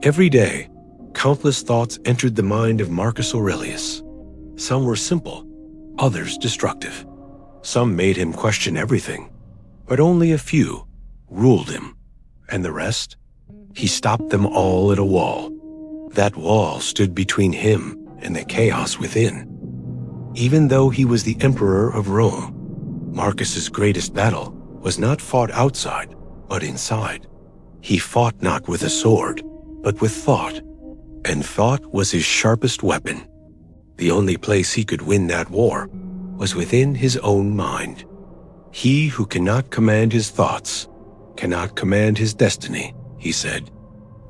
Every day, countless thoughts entered the mind of Marcus Aurelius. Some were simple, others destructive. Some made him question everything, but only a few ruled him. And the rest? He stopped them all at a wall. That wall stood between him and the chaos within. Even though he was the emperor of Rome, Marcus's greatest battle was not fought outside, but inside. He fought not with a sword, but with thought, and thought was his sharpest weapon. The only place he could win that war was within his own mind. He who cannot command his thoughts cannot command his destiny, he said.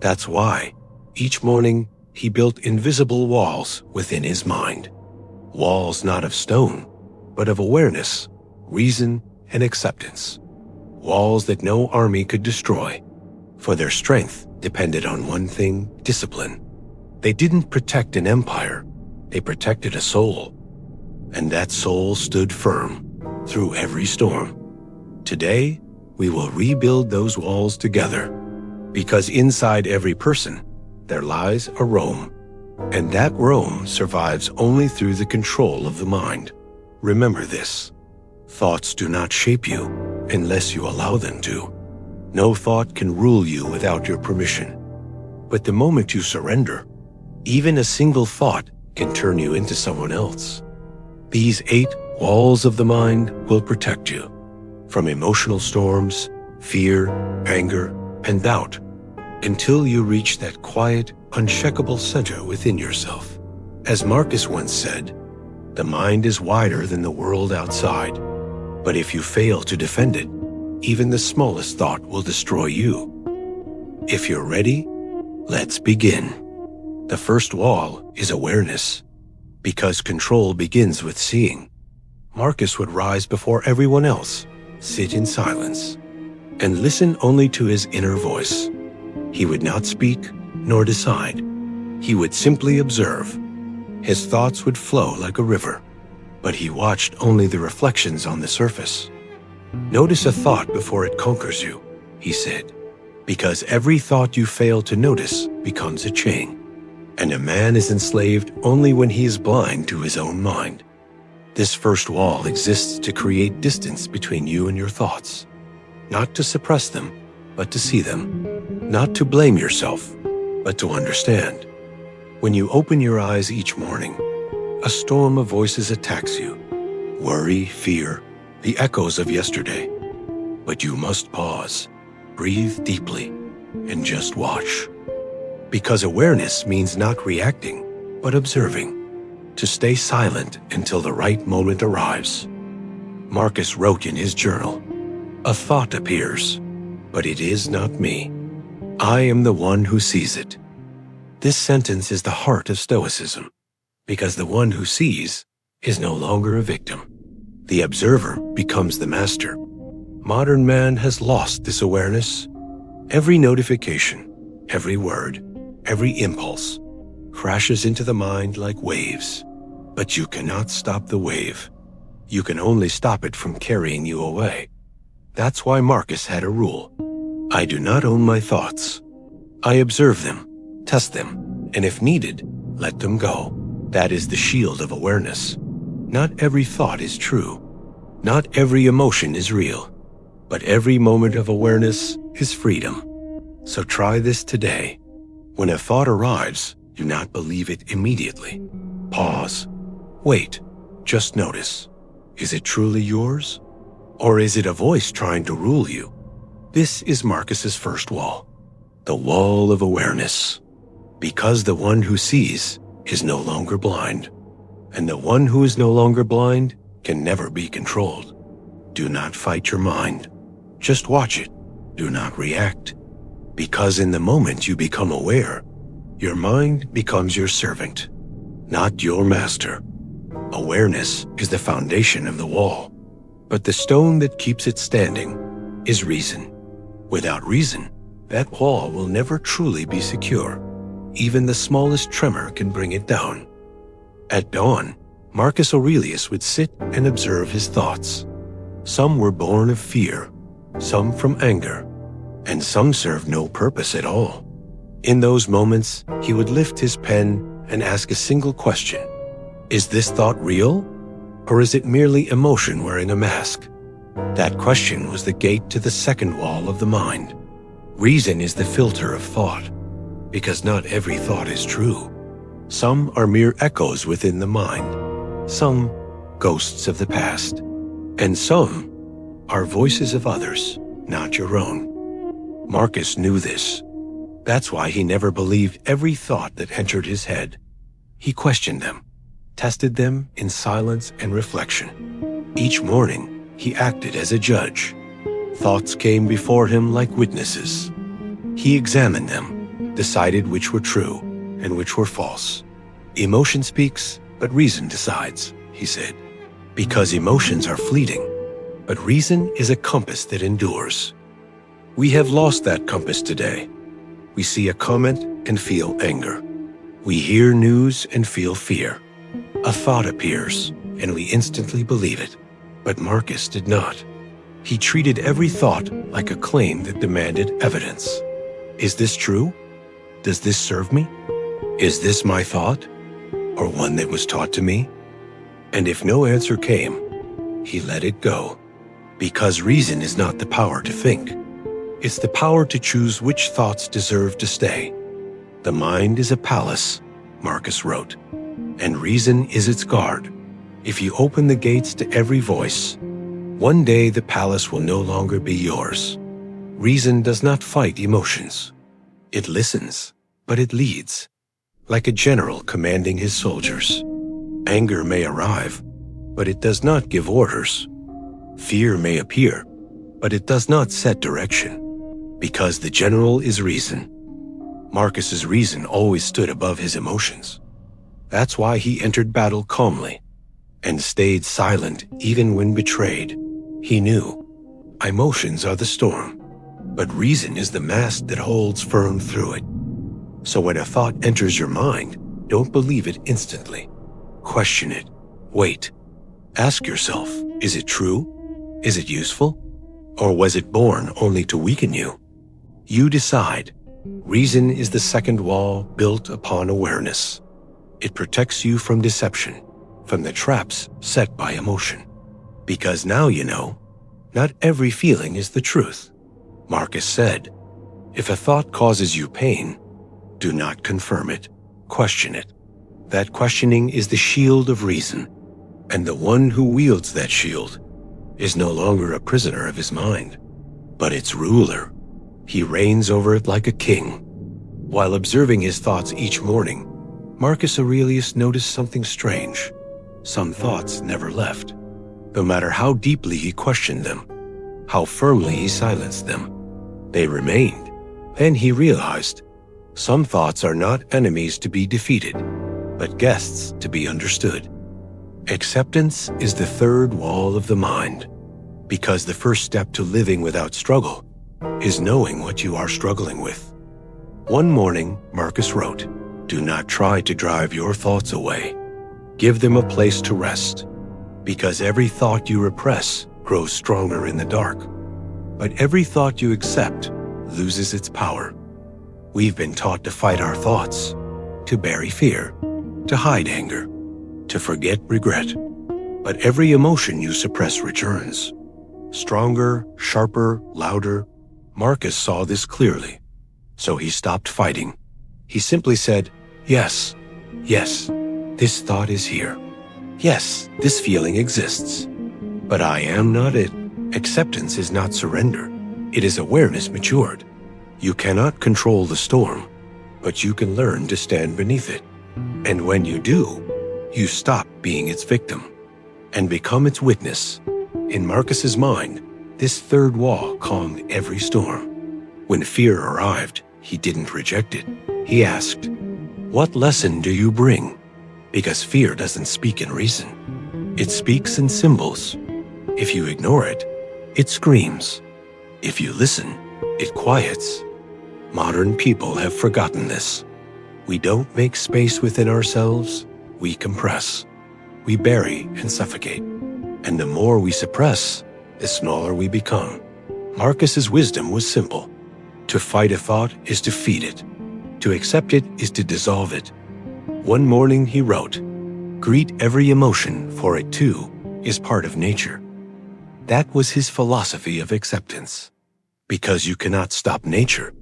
That's why, each morning, he built invisible walls within his mind. Walls not of stone, but of awareness, reason, and acceptance. Walls that no army could destroy, for their strength depended on one thing: discipline. They didn't protect an empire, they protected a soul. And that soul stood firm through every storm. Today, we will rebuild those walls together, because inside every person, there lies a Rome. And that Rome survives only through the control of the mind. Remember this: thoughts do not shape you unless you allow them to. No thought can rule you without your permission. But the moment you surrender, even a single thought can turn you into someone else. These 8 walls of the mind will protect you from emotional storms, fear, anger, and doubt, until you reach that quiet, unshakable center within yourself. As Marcus once said, the mind is wider than the world outside, but if you fail to defend it, even the smallest thought will destroy you. If you're ready, let's begin. The first wall is awareness, because control begins with seeing. Marcus would rise before everyone else, sit in silence, and listen only to his inner voice. He would not speak nor decide. He would simply observe. His thoughts would flow like a river, but he watched only the reflections on the surface. Notice a thought before it conquers you, he said, because every thought you fail to notice becomes a chain. And a man is enslaved only when he is blind to his own mind. This first wall exists to create distance between you and your thoughts, not to suppress them, but to see them, not to blame yourself, but to understand. When you open your eyes each morning, a storm of voices attacks you: worry, fear, the echoes of yesterday. But you must pause, breathe deeply, and just watch. Because awareness means not reacting, but observing. To stay silent until the right moment arrives. Marcus wrote in his journal, "A thought appears, but it is not me. I am the one who sees it." This sentence is the heart of Stoicism, because the one who sees is no longer a victim. The observer becomes the master. Modern man has lost this awareness. Every notification, every word, every impulse crashes into the mind like waves. But you cannot stop the wave. You can only stop it from carrying you away. That's why Marcus had a rule: I do not own my thoughts. I observe them, test them, and if needed, let them go. That is the shield of awareness. Not every thought is true. Not every emotion is real. But every moment of awareness is freedom. So try this today. When a thought arrives, do not believe it immediately. Pause. Wait. Just notice. Is it truly yours? Or is it a voice trying to rule you? This is Marcus's first wall. The wall of awareness. Because the one who sees is no longer blind. And the one who is no longer blind can never be controlled. Do not fight your mind. Just watch it. Do not react. Because in the moment you become aware, your mind becomes your servant, not your master. Awareness is the foundation of the wall, but the stone that keeps it standing is reason. Without reason, that wall will never truly be secure. Even the smallest tremor can bring it down. At dawn, Marcus Aurelius would sit and observe his thoughts. Some were born of fear, some from anger, and some served no purpose at all. In those moments, he would lift his pen and ask a single question. Is this thought real? Or is it merely emotion wearing a mask? That question was the gate to the second wall of the mind. Reason is the filter of thought, because not every thought is true. Some are mere echoes within the mind, some ghosts of the past, and some are voices of others, not your own. Marcus knew this. That's why he never believed every thought that entered his head. He questioned them, tested them in silence and reflection. Each morning, he acted as a judge. Thoughts came before him like witnesses. He examined them, decided which were true and which were false. Emotion speaks, but reason decides, he said, because emotions are fleeting, but reason is a compass that endures. We have lost that compass today. We see a comment and feel anger. We hear news and feel fear. A thought appears, and we instantly believe it. But Marcus did not. He treated every thought like a claim that demanded evidence. Is this true? Does this serve me? Is this my thought? Or one that was taught to me? And if no answer came, he let it go. Because reason is not the power to think. It's the power to choose which thoughts deserve to stay. The mind is a palace, Marcus wrote, and reason is its guard. If you open the gates to every voice, one day the palace will no longer be yours. Reason does not fight emotions. It listens, but it leads, like a general commanding his soldiers. Anger may arrive, but it does not give orders. Fear may appear, but it does not set direction, because the general is reason. Marcus's reason always stood above his emotions. That's why he entered battle calmly and stayed silent even when betrayed. He knew emotions are the storm, but reason is the mast that holds firm through it. So when a thought enters your mind, don't believe it instantly. Question it. Wait. Ask yourself, is it true? Is it useful? Or was it born only to weaken you? You decide. Reason is the second wall built upon awareness. It protects you from deception, from the traps set by emotion. Because now you know, not every feeling is the truth. Marcus said, if a thought causes you pain, do not confirm it, question it. That questioning is the shield of reason, and the one who wields that shield is no longer a prisoner of his mind, but its ruler. He reigns over it like a king. While observing his thoughts each morning, Marcus Aurelius noticed something strange. Some thoughts never left. No matter how deeply he questioned them, how firmly he silenced them, they remained. Then he realized, some thoughts are not enemies to be defeated, but guests to be understood. Acceptance is the third wall of the mind, because the first step to living without struggle is knowing what you are struggling with. One morning, Marcus wrote, do not try to drive your thoughts away. Give them a place to rest, because every thought you repress grows stronger in the dark, but every thought you accept loses its power. We've been taught to fight our thoughts, to bury fear, to hide anger, to forget regret. But every emotion you suppress returns. Stronger, sharper, louder. Marcus saw this clearly, so he stopped fighting. He simply said, yes, yes, this thought is here. Yes, this feeling exists. But I am not it. Acceptance is not surrender. It is awareness matured. You cannot control the storm, but you can learn to stand beneath it. And when you do, you stop being its victim and become its witness. In Marcus's mind, this third wall calmed every storm. When fear arrived, he didn't reject it. He asked, what lesson do you bring? Because fear doesn't speak in reason. It speaks in symbols. If you ignore it, it screams. If you listen, it quiets. Modern people have forgotten this. We don't make space within ourselves, we compress. We bury and suffocate. And the more we suppress, the smaller we become. Marcus's wisdom was simple. To fight a thought is to feed it. To accept it is to dissolve it. One morning he wrote, "Greet every emotion, for it too is part of nature." That was his philosophy of acceptance. Because you cannot stop nature,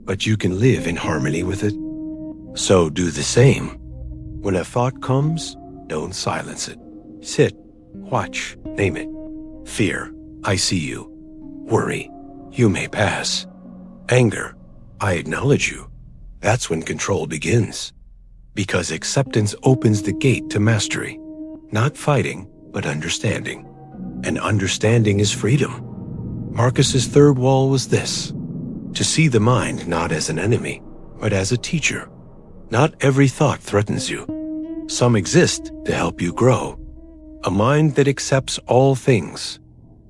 but you can live in harmony with it. So do the same. When a thought comes, don't silence it. Sit, watch, name it. Fear, I see you. Worry, you may pass. Anger, I acknowledge you. That's when control begins. Because acceptance opens the gate to mastery. Not fighting, but understanding. And understanding is freedom. Marcus's third wall was this: to see the mind not as an enemy, but as a teacher. Not every thought threatens you. Some exist to help you grow. A mind that accepts all things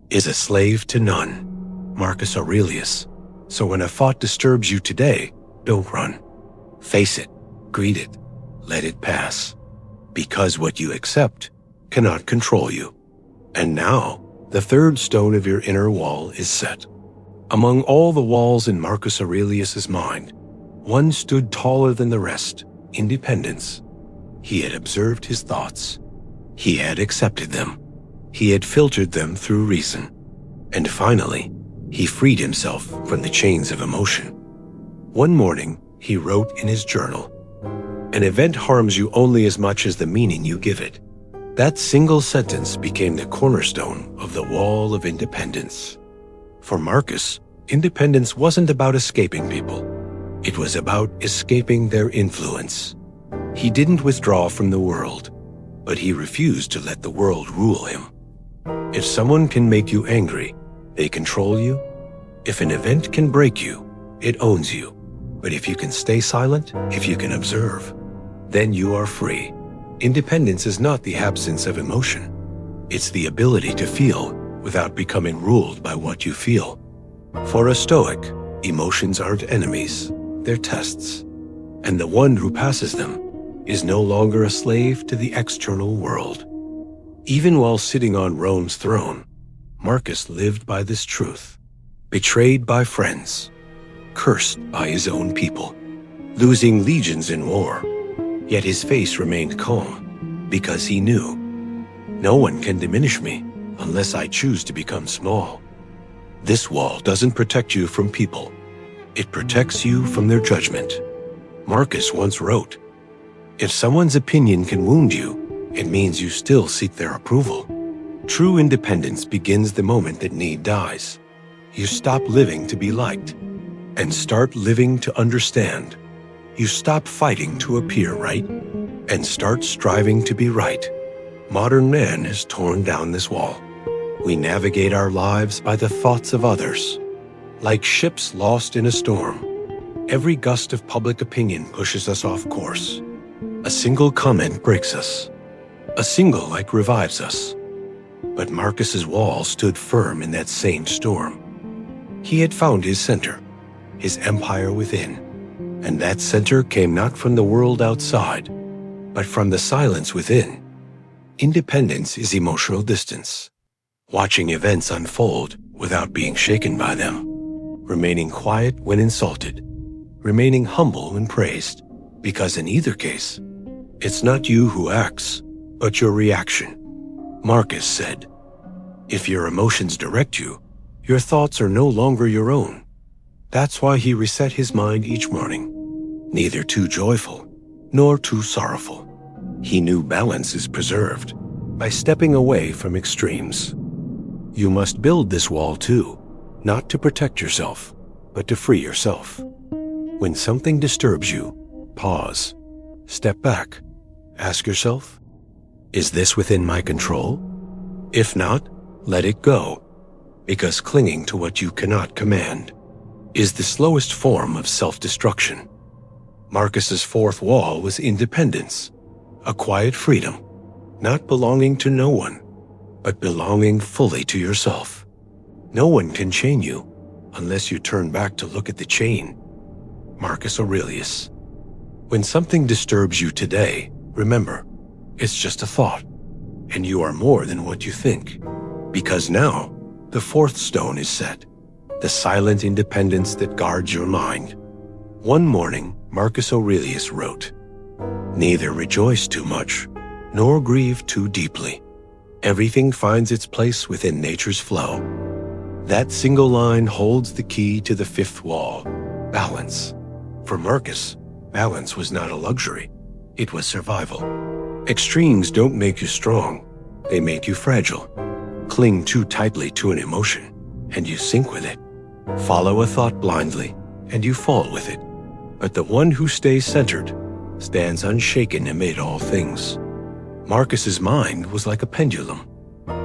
is a slave to none. Marcus Aurelius. So when a thought disturbs you today, don't run. Face it, greet it, let it pass. Because what you accept cannot control you. And now, the third stone of your inner wall is set. Among all the walls in Marcus Aurelius's mind, one stood taller than the rest: independence. He had observed his thoughts. He had accepted them. He had filtered them through reason. And finally, he freed himself from the chains of emotion. One morning, he wrote in his journal, "An event harms you only as much as the meaning you give it." That single sentence became the cornerstone of the wall of independence. For Marcus, independence wasn't about escaping people. It was about escaping their influence. He didn't withdraw from the world, but he refused to let the world rule him. If someone can make you angry, they control you. If an event can break you, it owns you. But if you can stay silent, if you can observe, then you are free. Independence is not the absence of emotion. It's the ability to feel without becoming ruled by what you feel. For a Stoic, emotions aren't enemies, they're tests. And the one who passes them is no longer a slave to the external world. Even while sitting on Rome's throne, Marcus lived by this truth. Betrayed by friends, cursed by his own people, losing legions in war, yet his face remained calm because he knew, no one can diminish me unless I choose to become small. This wall doesn't protect you from people. It protects you from their judgment. Marcus once wrote, "If someone's opinion can wound you, it means you still seek their approval." True independence begins the moment that need dies. You stop living to be liked and start living to understand. You stop fighting to appear right and start striving to be right. Modern man has torn down this wall. We navigate our lives by the thoughts of others. Like ships lost in a storm, every gust of public opinion pushes us off course. A single comment breaks us. A single like revives us. But Marcus's wall stood firm in that same storm. He had found his center, his empire within. And that center came not from the world outside, but from the silence within. Independence is emotional distance. Watching events unfold without being shaken by them. Remaining quiet when insulted. Remaining humble when praised. Because in either case, it's not you who acts, but your reaction. Marcus said, "If your emotions direct you, your thoughts are no longer your own." That's why he reset his mind each morning. Neither too joyful, nor too sorrowful. He knew balance is preserved by stepping away from extremes. You must build this wall too, not to protect yourself, but to free yourself. When something disturbs you, pause, step back, ask yourself, is this within my control? If not, let it go, because clinging to what you cannot command is the slowest form of self-destruction. Marcus's fourth wall was independence, a quiet freedom, not belonging to no one, but belonging fully to yourself. No one can chain you unless you turn back to look at the chain. Marcus Aurelius. When something disturbs you today, remember, it's just a thought, and you are more than what you think. Because now, the fourth stone is set, the silent independence that guards your mind. One morning, Marcus Aurelius wrote, "Neither rejoice too much, nor grieve too deeply. Everything finds its place within nature's flow." That single line holds the key to the fifth wall, balance. For Marcus, balance was not a luxury. It was survival. Extremes don't make you strong. They make you fragile. Cling too tightly to an emotion, and you sink with it. Follow a thought blindly, and you fall with it. But the one who stays centered stands unshaken amid all things. Marcus's mind was like a pendulum.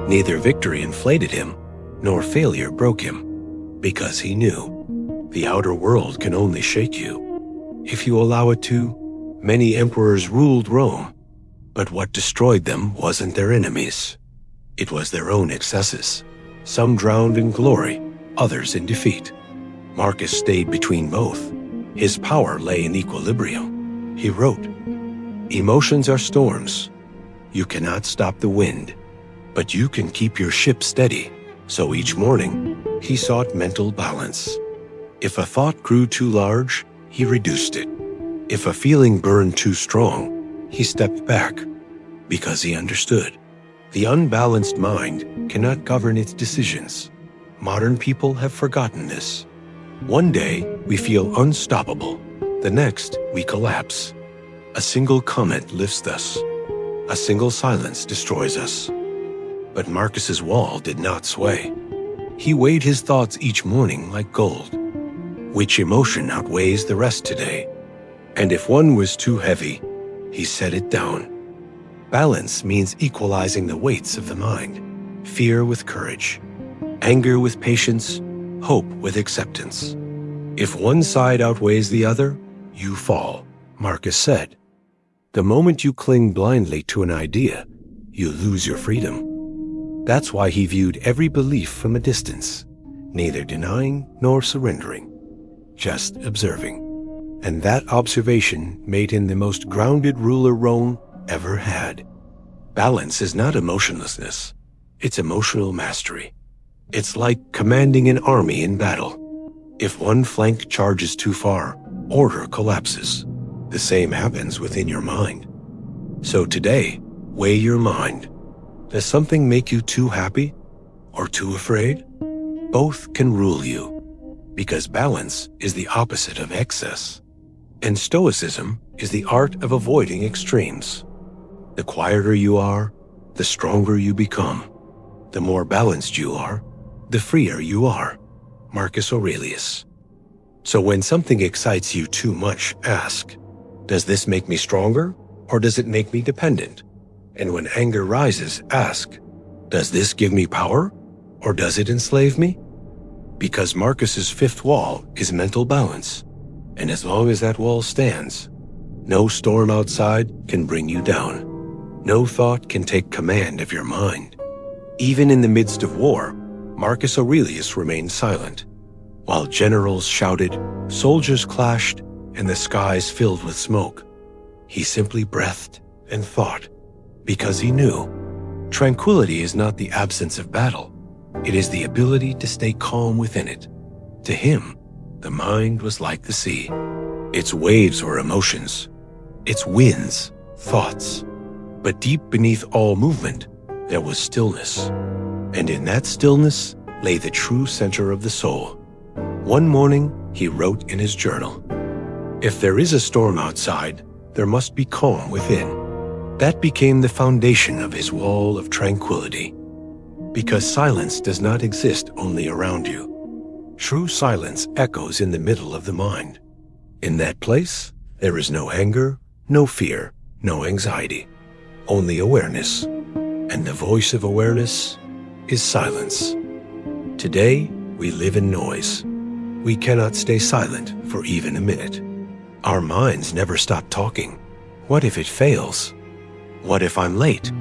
Neither victory inflated him, nor failure broke him, because he knew the outer world can only shake you if you allow it to. Many emperors ruled Rome, but what destroyed them wasn't their enemies. It was their own excesses. Some drowned in glory, others in defeat. Marcus stayed between both. His power lay in equilibrium. He wrote, "Emotions are storms. You cannot stop the wind, but you can keep your ship steady." So each morning, he sought mental balance. If a thought grew too large, he reduced it. If a feeling burned too strong, he stepped back, because he understood. The unbalanced mind cannot govern its decisions. Modern people have forgotten this. One day, we feel unstoppable. The next, we collapse. A single comment lifts us. A single silence destroys us. But Marcus's wall did not sway. He weighed his thoughts each morning like gold. Which emotion outweighs the rest today? And if one was too heavy, he set it down. Balance means equalizing the weights of the mind. Fear with courage. Anger with patience. Hope with acceptance. If one side outweighs the other, you fall, Marcus said. The moment you cling blindly to an idea, you lose your freedom. That's why he viewed every belief from a distance, neither denying nor surrendering, just observing. And that observation made him the most grounded ruler Rome ever had. Balance is not emotionlessness, it's emotional mastery. It's like commanding an army in battle. If one flank charges too far, order collapses. The same happens within your mind. So today, weigh your mind. Does something make you too happy or too afraid? Both can rule you, because balance is the opposite of excess. And Stoicism is the art of avoiding extremes. The quieter you are, the stronger you become. The more balanced you are, the freer you are. Marcus Aurelius. So when something excites you too much, ask, does this make me stronger or does it make me dependent? And when anger rises, ask, does this give me power or does it enslave me? Because Marcus's fifth wall is mental balance. And as long as that wall stands, no storm outside can bring you down. No thought can take command of your mind. Even in the midst of war, Marcus Aurelius remained silent. While generals shouted, soldiers clashed, and the skies filled with smoke, he simply breathed and thought, because he knew tranquility is not the absence of battle. It is the ability to stay calm within it. To him, the mind was like the sea. Its waves were emotions, its winds, thoughts. But deep beneath all movement, there was stillness. And in that stillness lay the true center of the soul. One morning, he wrote in his journal, "If there is a storm outside, there must be calm within." That became the foundation of his wall of tranquility. Because silence does not exist only around you. True silence echoes in the middle of the mind. In that place, there is no anger, no fear, no anxiety, only awareness. And the voice of awareness is silence. Today, we live in noise. We cannot stay silent for even a minute. Our minds never stop talking. What if it fails? What if I'm late?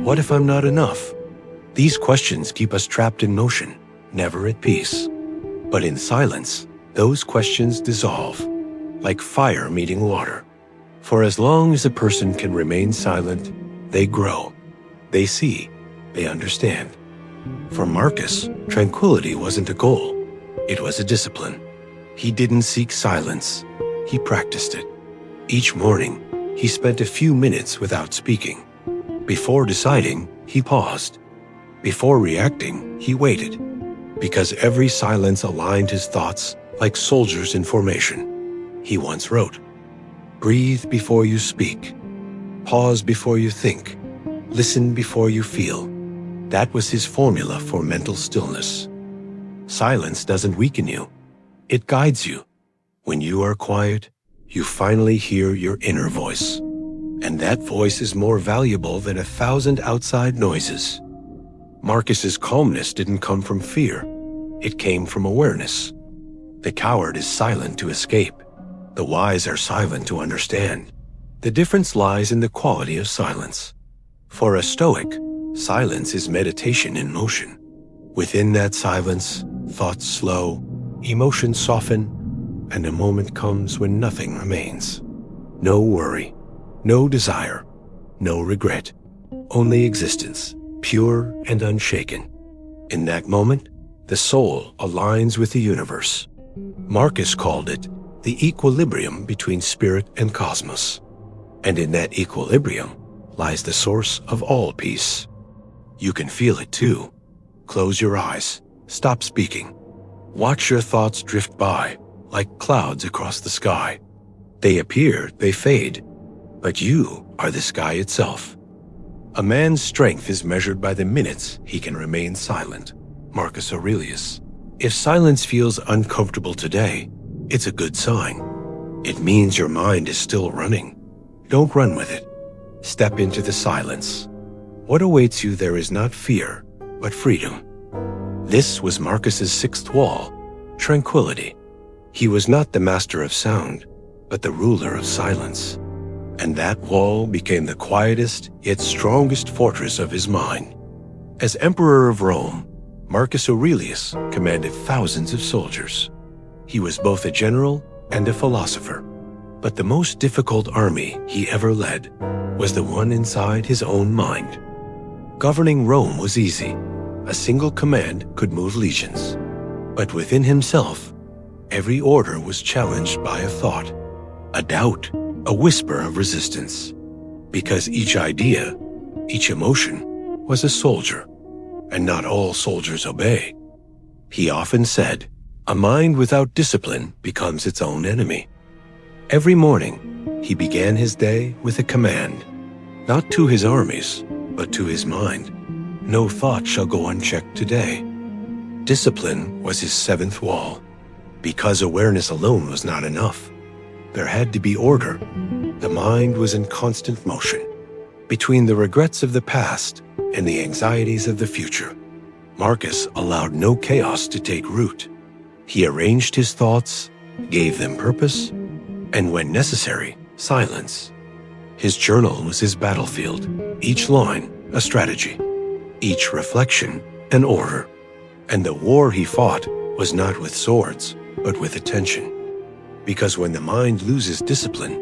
What if I'm not enough? These questions keep us trapped in motion, never at peace. But in silence, those questions dissolve, like fire meeting water. For as long as a person can remain silent, they grow. They see, they understand. For Marcus, tranquility wasn't a goal. It was a discipline. He didn't seek silence. he practiced it. Each morning, he spent a few minutes without speaking. Before deciding, he paused. Before reacting, he waited, because every silence aligned his thoughts like soldiers in formation. He once wrote, "Breathe before you speak. Pause before you think. Listen before you feel." That was his formula for mental stillness. Silence doesn't weaken you. It guides you. When you are quiet, you finally hear your inner voice. And that voice is more valuable than 1,000 outside noises. Marcus's calmness didn't come from fear. It came from awareness. The coward is silent to escape. The wise are silent to understand. The difference lies in the quality of silence. For a Stoic, silence is meditation in motion. Within that silence, thoughts slow, emotions soften, and a moment comes when nothing remains. No worry, no desire, no regret, only existence, pure and unshaken. In that moment, the soul aligns with the universe. Marcus called it the equilibrium between spirit and cosmos. And in that equilibrium lies the source of all peace. You can feel it too. Close your eyes, stop speaking. Watch your thoughts drift by like clouds across the sky. They appear, they fade, but you are the sky itself. A man's strength is measured by the minutes he can remain silent. Marcus Aurelius. If silence feels uncomfortable today, it's a good sign. It means your mind is still running. Don't run with it. Step into the silence. What awaits you there is not fear, but freedom. This was Marcus's sixth wall, tranquility. He was not the master of sound, but the ruler of silence. And that wall became the quietest yet strongest fortress of his mind. As Emperor of Rome, Marcus Aurelius commanded thousands of soldiers. He was both a general and a philosopher. But the most difficult army he ever led was the one inside his own mind. Governing Rome was easy. A single command could move legions. But within himself, every order was challenged by a thought, a doubt, a whisper of resistance. Because each idea, each emotion, was a soldier, and not all soldiers obey. He often said, "A mind without discipline becomes its own enemy." Every morning, he began his day with a command, not to his armies, but to his mind. No thought shall go unchecked today. Discipline was his seventh wall. Because awareness alone was not enough. There had to be order. The mind was in constant motion, between the regrets of the past and the anxieties of the future. Marcus allowed no chaos to take root. He arranged his thoughts, gave them purpose, and when necessary, silence. His journal was his battlefield, each line a strategy, each reflection an order. And the war he fought was not with swords, but with attention. Because when the mind loses discipline,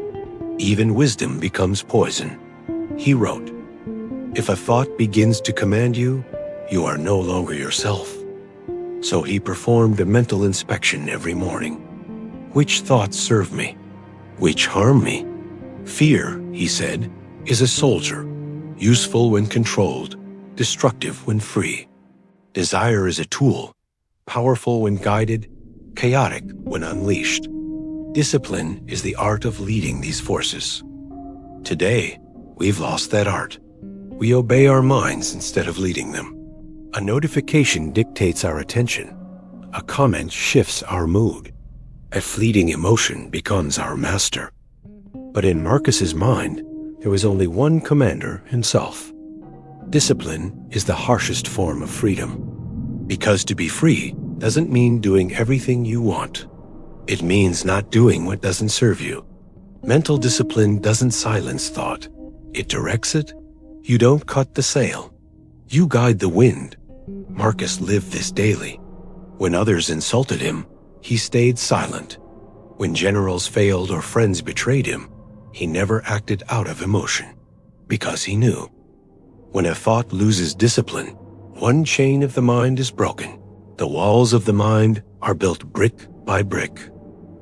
even wisdom becomes poison. He wrote, "If a thought begins to command you, you are no longer yourself." So he performed a mental inspection every morning. Which thoughts serve me? Which harm me? Fear, he said, is a soldier, useful when controlled, destructive when free. Desire is a tool, powerful when guided, chaotic when unleashed. Discipline is the art of leading these forces. Today, we've lost that art. We obey our minds instead of leading them. A notification dictates our attention. A comment shifts our mood. A fleeting emotion becomes our master. But in Marcus's mind, there was only one commander, himself. Discipline is the harshest form of freedom. Because to be free doesn't mean doing everything you want. It means not doing what doesn't serve you. Mental discipline doesn't silence thought. It directs it. You don't cut the sail. You guide the wind. Marcus lived this daily. When others insulted him, he stayed silent. When generals failed or friends betrayed him, he never acted out of emotion, because he knew. When a thought loses discipline, one chain of the mind is broken. The walls of the mind are built brick by brick.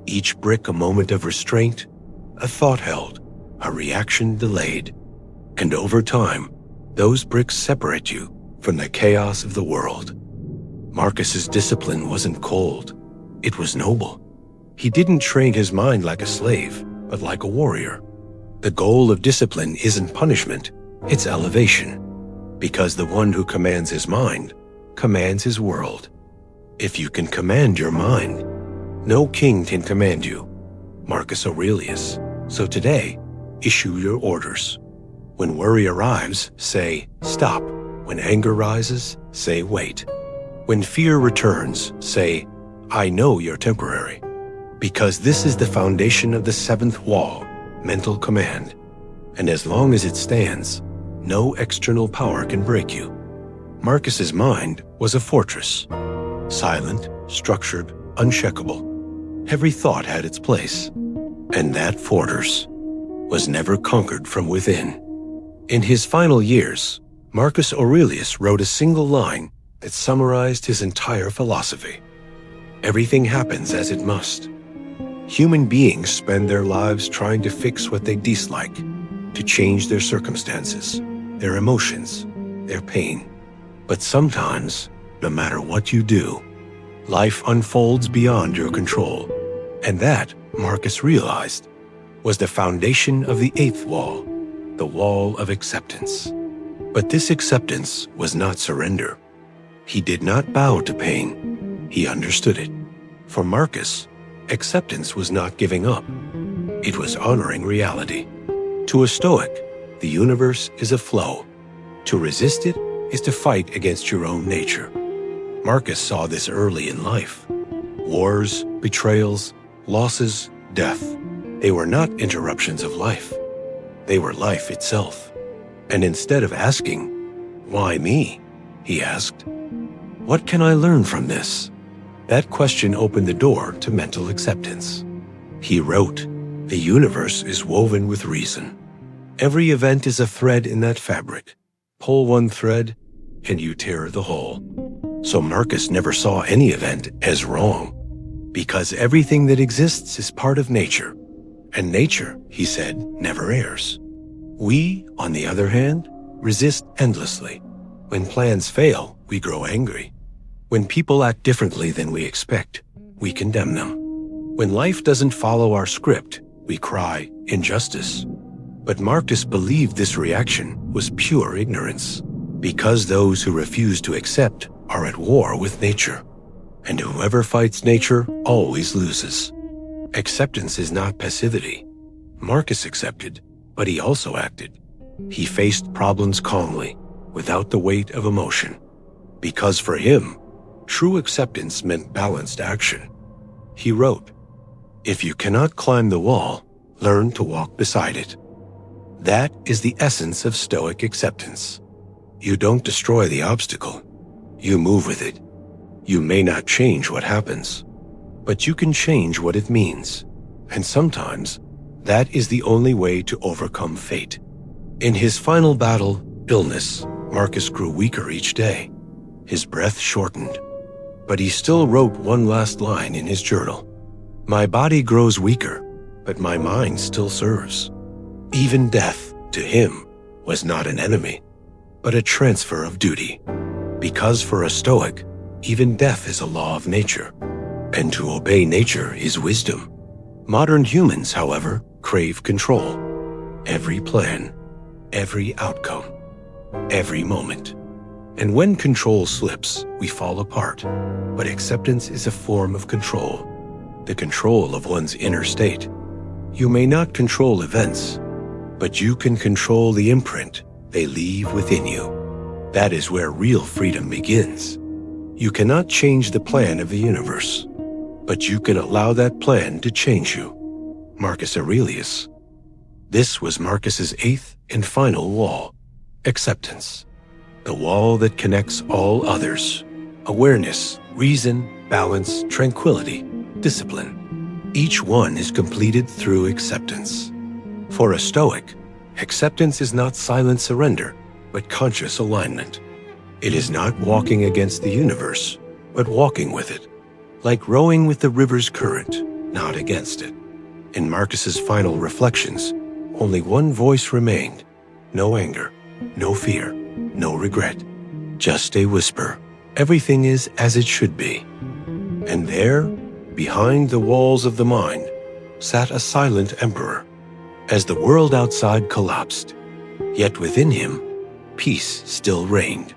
Each brick a moment of restraint, a thought held, a reaction delayed. And over time, those bricks separate you from the chaos of the world. Marcus's discipline wasn't cold. It was noble. He didn't train his mind like a slave, but like a warrior. The goal of discipline isn't punishment, it's elevation. Because the one who commands his mind commands his world. If you can command your mind, no king can command you. Marcus Aurelius. So today, issue your orders. When worry arrives, say, stop. When anger rises, say, wait. When fear returns, say, I know you're temporary. Because this is the foundation of the seventh wall, mental command. And as long as it stands, no external power can break you. Marcus's mind was a fortress. Silent, structured, unshakable. Every thought had its place. And that fortress was never conquered from within. In his final years, Marcus Aurelius wrote a single line that summarized his entire philosophy. Everything happens as it must. Human beings spend their lives trying to fix what they dislike, to change their circumstances, their emotions, their pain. But sometimes, no matter what you do, life unfolds beyond your control. And that, Marcus realized, was the foundation of the eighth wall, the wall of acceptance. But this acceptance was not surrender. He did not bow to pain. He understood it. For Marcus, acceptance was not giving up. It was honoring reality. To a Stoic, the universe is a flow. To resist it is to fight against your own nature. Marcus saw this early in life. Wars, betrayals, losses, death. They were not interruptions of life. They were life itself. And instead of asking, why me? He asked, what can I learn from this? That question opened the door to mental acceptance. He wrote, the universe is woven with reason. Every event is a thread in that fabric. Pull one thread, and you tear the whole. So Marcus never saw any event as wrong, because everything that exists is part of nature. And nature, he said, never errs. We, on the other hand, resist endlessly. When plans fail, we grow angry. When people act differently than we expect, we condemn them. When life doesn't follow our script, we cry, injustice. But Marcus believed this reaction was pure ignorance, because those who refuse to accept are at war with nature. And whoever fights nature always loses. Acceptance is not passivity. Marcus accepted, but he also acted. He faced problems calmly, without the weight of emotion. Because for him, true acceptance meant balanced action. He wrote, if you cannot climb the wall, learn to walk beside it. That is the essence of Stoic acceptance. You don't destroy the obstacle. You move with it. You may not change what happens, but you can change what it means. And sometimes, that is the only way to overcome fate. In his final battle, illness, Marcus grew weaker each day. His breath shortened. But he still wrote one last line in his journal. My body grows weaker, but my mind still serves. Even death, to him, was not an enemy, but a transfer of duty. Because for a Stoic, even death is a law of nature, and to obey nature is wisdom. Modern humans, however, crave control. Every plan, every outcome, every moment. And when control slips, we fall apart. But acceptance is a form of control, the control of one's inner state. You may not control events, but you can control the imprint they leave within you. That is where real freedom begins. You cannot change the plan of the universe, but you can allow that plan to change you. Marcus Aurelius. This was Marcus's eighth and final wall, acceptance. The wall that connects all others. Awareness, reason, balance, tranquility, discipline. Each one is completed through acceptance. For a Stoic, acceptance is not silent surrender, but conscious alignment. It is not walking against the universe, but walking with it. Like rowing with the river's current, not against it. In Marcus's final reflections, only one voice remained: no anger, no fear, no regret, just a whisper. Everything is as it should be. And there, behind the walls of the mind, sat a silent emperor. As the world outside collapsed, yet within him, peace still reigned.